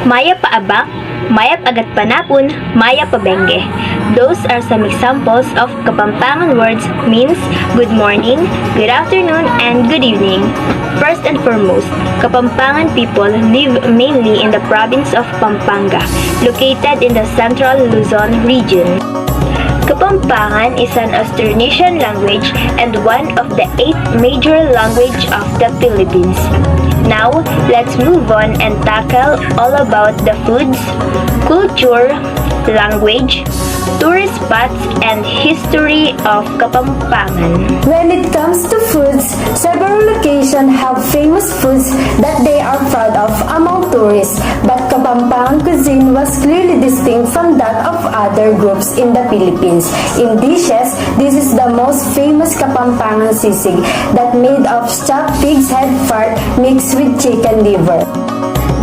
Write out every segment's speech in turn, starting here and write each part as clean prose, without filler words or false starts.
Maya paabak, maya agat panapon, maya pabengge. Those are some examples of Kapampangan words means good morning, good afternoon, and good evening. First and foremost, Kapampangan people live mainly in the province of Pampanga, located in the central Luzon region. Kapampangan is an Austronesian language and one of the 8 major languages of the Philippines. Now, let's move on and tackle all about the foods, culture, language, tourist spots, and history of Kapampangan. When it comes to foods, several locations have famous foods that they are proud of among tourists, but Kapampangan cuisine was clearly distinct from that of other groups in the Philippines. In dishes, this is the most famous Kapampangan sisig that made of chopped pig's head fat mixed with chicken liver.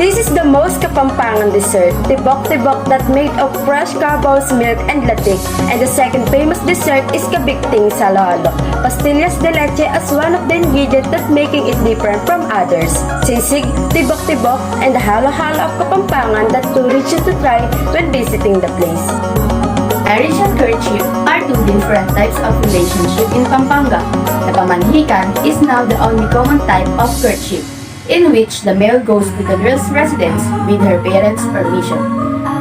This is the most Kapampangan dessert, tibok-tibok that made of fresh Cabao's milk and latik. And the second famous dessert is kabikting sa lolo, pastillas de leche as one of the ingredients that making it different from others. Sisig, tibok-tibok, and the halo-halo of Kapampangan that tourists should try when visiting the place. Marriage and courtship are two different types of relationship in Pampanga. The pamanhikan is now the only common type of courtship, in which the male goes to the girl's residence with her parents' permission.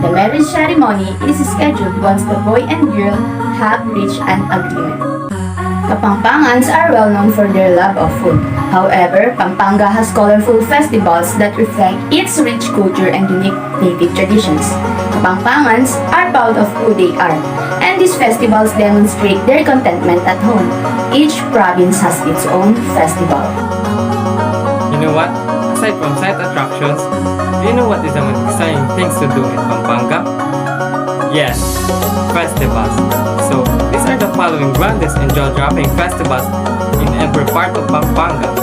The marriage ceremony is scheduled once the boy and girl have reached an agreement. Kapampangans are well known for their love of food. However, Pampanga has colorful festivals that reflect its rich culture and unique native traditions. Kapampangans are proud of who they are, and these festivals demonstrate their contentment at home. Each province has its own festival. You know what? Aside from site attractions, do you know what is the most exciting things to do in Pampanga? Yes, festivals. So, these are the following grandest and jaw-dropping festivals in every part of Pampanga.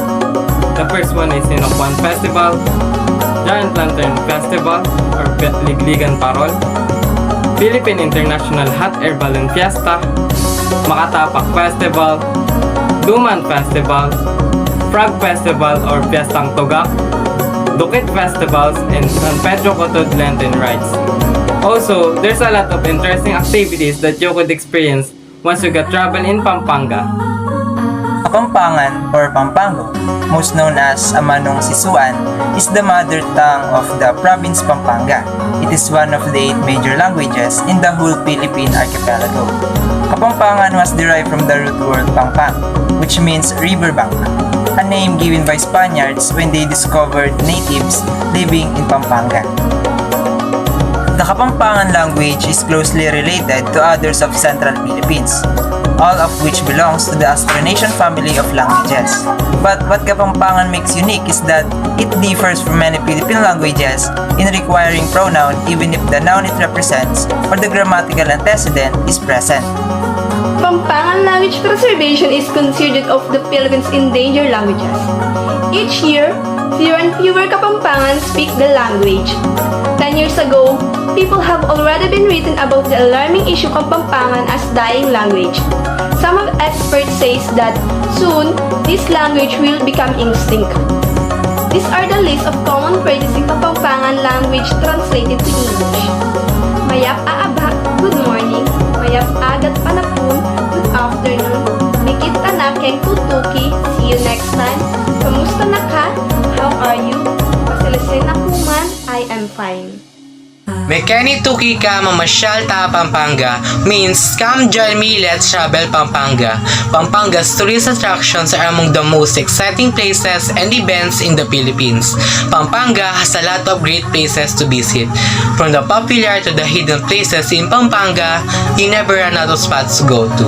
The first one is Sinokwan Festival, Giant Lantern Festival or Ligligan Parol, Philippine International Hot Air Balloon Fiesta, Makatapak Festival, Duman Festival, Frog Festival or Fiestang Togak, Dukit Festivals, and San Pedro Cotod Lantern Rides. Also, there's a lot of interesting activities that you could experience once you get travel in Pampanga. Kapampangan or Pampango, most known as Amanong Sisuan, is the mother tongue of the province Pampanga. It is one of the 8 major languages in the whole Philippine archipelago. Kapampangan was derived from the root word Pangpang, which means riverbank, a name given by Spaniards when they discovered natives living in Pampanga. The Kapampangan language is closely related to others of Central Philippines, all of which belongs to the Austronesian family of languages. But what Kapampangan makes unique is that it differs from many Philippine languages in requiring pronoun even if the noun it represents or the grammatical antecedent is present. Pampangan language preservation is considered of the Philippines' endangered languages. Each year, fewer and fewer Kapampangans speak the language. 10 years ago, people have already been written about the alarming issue of Kapampangan as dying language. Some of experts say that soon, this language will become extinct. These are the list of common phrases in Kapampangan language translated to English. Mayap aabak, good morning. Mayap agat panapun, good afternoon. Mikit tanak keng tutuki, see you next time. Kamusta na ka? How are you? Pasilisay na kuman, I am fine. Mekani tuki ka mamasyal ta Pampanga means come join me, let's travel Pampanga. Pampanga's tourist attractions are among the most exciting places and events in the Philippines. Pampanga has a lot of great places to visit. From the popular to the hidden places in Pampanga, you never run out of spots to go to.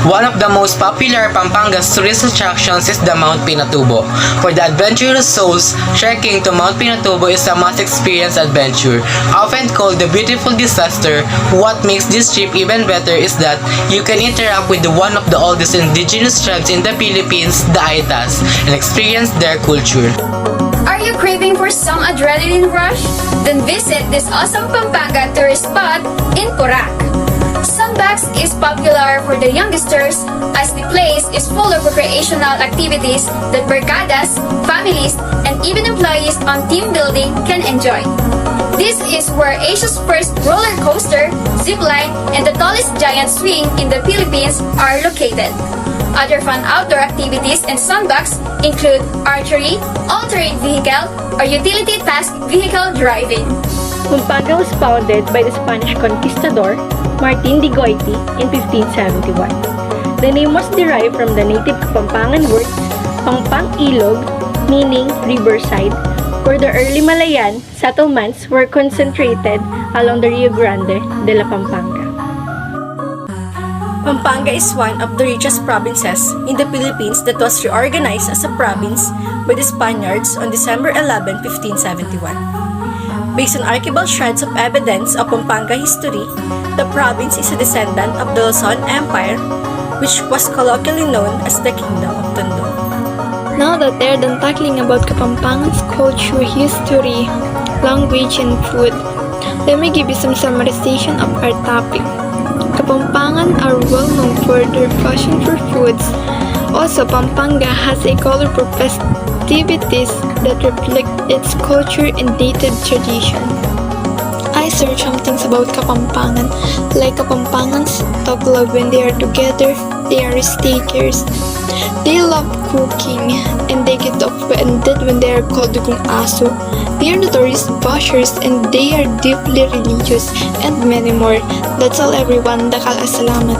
One of the most popular Pampanga's tourist attractions is the Mount Pinatubo. For the adventurous souls, trekking to Mount Pinatubo is a must-experience adventure. Often called the beautiful disaster, what makes this trip even better is that you can interact with one of the oldest indigenous tribes in the Philippines, the Aitas, and experience their culture. Are you craving for some adrenaline rush? Then visit this awesome Pampanga tourist spot in Porac. Sunbax is popular for the youngsters as the place is full of recreational activities that barkadas, families, and even employees on team building can enjoy. This is where Asia's first roller coaster, zipline, and the tallest giant swing in the Philippines are located. Other fun outdoor activities and sandbox include archery, all-terrain vehicle, or utility task vehicle driving. Pampanga was founded by the Spanish conquistador Martin de Goiti in 1571. The name was derived from the native Kapampangan words Pangpang Ilog, meaning riverside, where the early Malayan settlements were concentrated along the Rio Grande de la Pampanga. Pampanga is one of the richest provinces in the Philippines that was reorganized as a province by the Spaniards on December 11, 1571. Based on archival shreds of evidence of Pampanga history, the province is a descendant of the Luzon Empire, which was colloquially known as the Kingdom of Tondo. Now that they're done tackling about Kapampangan's culture, history, language, and food, let me give you some summarization of our topic. Kapampangan are well known for their passion for foods. Also, Pampanga has a colorful festivities that reflect its culture and native tradition. I searched some things about Kapampangan, like Kapampangans talk love when they are together, they are risk-takers. They love cooking, and they get offended when they are called Dugong Aso. They are notorious bashers, and they are deeply religious, and many more. That's all everyone. Dakal salamat.